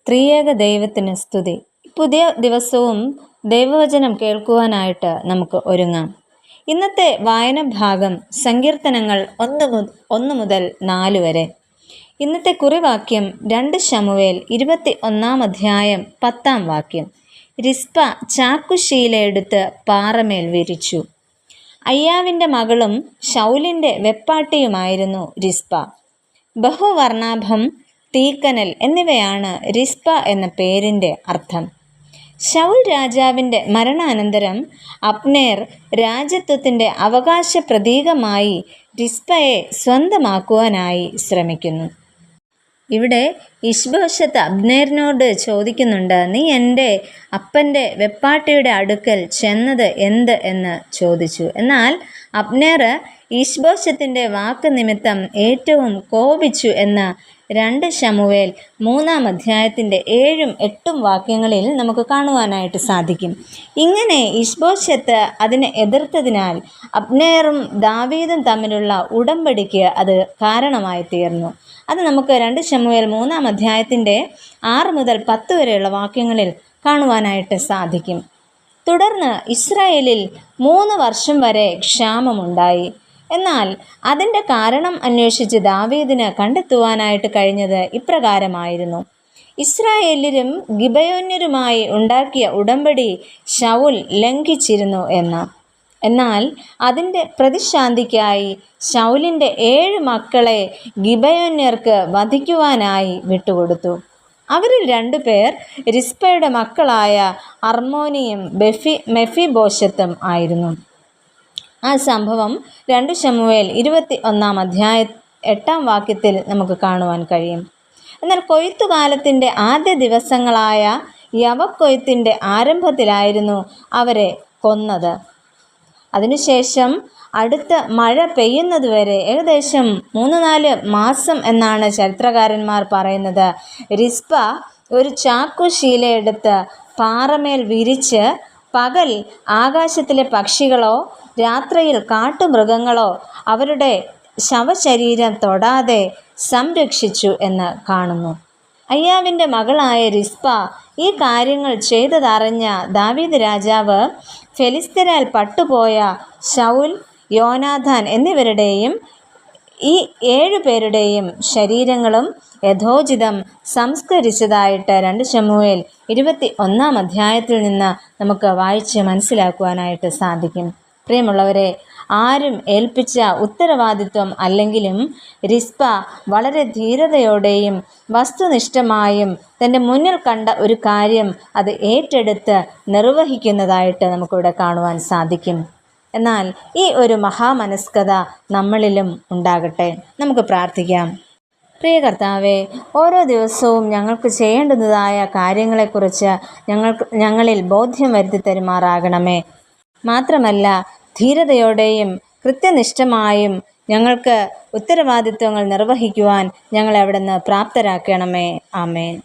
ത്രിയേക ദൈവത്തിന് സ്തുതി. പുതിയ ദിവസവും ദൈവവചനം കേൾക്കുവാനായിട്ട് നമുക്ക് ഒരുങ്ങാം. ഇന്നത്തെ വായന ഭാഗം സങ്കീർത്തനങ്ങൾ 1 മുതൽ 4 വരെ. ഇന്നത്തെ കുറിവാക്യം 2 ശമൂവേൽ 21 അധ്യായം 10 വാക്യം. റിസ്പ ചാക്കുശീലയെടുത്ത് പാറമേൽ വിരിച്ചു. അയ്യാവിൻ്റെ മകളും ശൗലിൻ്റെ വെപ്പാട്ടിയുമായിരുന്നു റിസ്പ. ബഹുവർണാഭം, തീക്കനൽ എന്നിവയാണ് റിസ്പ എന്ന പേരിൻ്റെ അർത്ഥം. ശൗൽ രാജാവിൻ്റെ മരണാനന്തരം അബ്നേർ രാജത്വത്തിൻ്റെ അവകാശ പ്രതീകമായി റിസ്പയെ സ്വന്തമാക്കുവാനായി ശ്രമിക്കുന്നു. ഇവിടെ ഇശ്ബോശത്ത് അബ്നേറിനോട് ചോദിക്കുന്നുണ്ട്, നീ എൻ്റെ അപ്പൻ്റെ വെപ്പാട്ടിയുടെ അടുക്കൽ ചെന്നത് എന്ത് എന്ന് ചോദിച്ചു. എന്നാൽ അബ്നേർ ഇശ്ബോശത്തിൻ്റെ വാക്ക് നിമിത്തം ഏറ്റവും കോപിച്ചു എന്ന് 2 ശമൂവേൽ 3 അധ്യായത്തിൻ്റെ 7-8 വാക്യങ്ങളിൽ നമുക്ക് കാണുവാനായിട്ട് സാധിക്കും. ഇങ്ങനെ ഇശ്ബോശത്ത് അതിനെ എതിർത്തതിനാൽ അബ്നേറും ദാവീദും തമ്മിലുള്ള ഉടമ്പടിക്ക് അത് കാരണമായി തീർന്നു. അത് നമുക്ക് 2 ശമൂവേൽ 3 അധ്യായത്തിൻ്റെ 6 മുതൽ 10 വരെയുള്ള വാക്യങ്ങളിൽ കാണുവാനായിട്ട് സാധിക്കും. തുടർന്ന് ഇസ്രായേലിൽ 3 വർഷം വരെ ക്ഷാമമുണ്ടായി. എന്നാൽ അതിൻ്റെ കാരണം അന്വേഷിച്ച് ദാവീദിന് കണ്ടെത്തുവാനായിട്ട് കഴിഞ്ഞത് ഇപ്രകാരമായിരുന്നു. ഇസ്രായേല്യരും ഗിബയോന്യരുമായി ഉണ്ടാക്കിയ ഉടമ്പടി ശൗൽ ലംഘിച്ചിരുന്നു എന്ന്. എന്നാൽ അതിൻ്റെ പ്രതിശാന്തിക്കായി ശൗലിൻ്റെ 7 മക്കളെ ഗിബയോന്യർക്ക് വധിക്കുവാനായി വിട്ടുകൊടുത്തു. അവരിൽ 2 പേർ റിസ്പയുടെ മക്കളായ അർമോനിയും മെഫിബോശത്തും ആയിരുന്നു. ആ സംഭവം 2 ശമൂവേൽ 21 അധ്യായം 8 വാക്യത്തിൽ നമുക്ക് കാണുവാൻ കഴിയും. എന്നാൽ കൊയ്ത്തുകാലത്തിൻ്റെ ആദ്യ ദിവസങ്ങളായ യവക്കൊയ്ത്തിൻ്റെ ആരംഭത്തിലായിരുന്നു അവരെ കൊന്നത്. അതിനുശേഷം അടുത്ത മഴ പെയ്യുന്നതുവരെ ഏകദേശം 3-4 മാസം എന്നാണ് ചരിത്രകാരന്മാർ പറയുന്നത്. റിസ്പ ഒരു ചാക്കുശീലയെടുത്ത് പാറമേൽ വിരിച്ച് പകൽ ആകാശത്തിലെ പക്ഷികളോ രാത്രിയിൽ കാട്ടുമൃഗങ്ങളോ അവരുടെ ശവശരീരം തൊടാതെ സംരക്ഷിച്ചു എന്ന് കാണുന്നു. അയ്യാവിൻ്റെ മകളായ റിസ്പ ഈ കാര്യങ്ങൾ ചെയ്തതറിഞ്ഞ ദാവീദ് രാജാവ് ഫെലിസ്ത്യരാൽ പട്ടുപോയ ശൗൽ, യോനാഥാൻ എന്നിവരുടെയും ഈ 7 പേരുടെയും ശരീരങ്ങളും യഥോചിതം സംസ്കരിച്ചതായിട്ട് 2 ശമൂവേൽ 21 അധ്യായത്തിൽ നിന്ന് നമുക്ക് വായിച്ച് മനസ്സിലാക്കുവാനായിട്ട് സാധിക്കും. പ്രിയമുള്ളവരെ, ആരും ഏൽപ്പിച്ച ഉത്തരവാദിത്വം അല്ലെങ്കിലും റിസ്പ വളരെ ധീരതയോടെയും വസ്തുനിഷ്ഠമായും തൻ്റെ മുന്നിൽ കണ്ട ഒരു കാര്യം അത് ഏറ്റെടുത്ത് നിർവഹിക്കുന്നതായിട്ട് നമുക്കിവിടെ കാണുവാൻ സാധിക്കും. എന്നാൽ ഈ ഒരു മഹാമനസ്കത നമ്മളിലും ഉണ്ടാകട്ടെ. നമുക്ക് പ്രാർത്ഥിക്കാം. പ്രിയ കർത്താവേ, ഓരോ ദിവസവും ഞങ്ങൾക്ക് ചെയ്യേണ്ടുന്നതായ കാര്യങ്ങളെക്കുറിച്ച് ഞങ്ങളിൽ ബോധ്യം വരുത്തി തരുമാറാകണമേ. മാത്രമല്ല, ധീരതയോടെയും കൃത്യനിഷ്ഠമായും ഞങ്ങൾക്ക് ഉത്തരവാദിത്വങ്ങൾ നിർവഹിക്കുവാൻ ഞങ്ങളെ അവിടുന്ന് പ്രാപ്തരാക്കണമേ. ആമേൻ.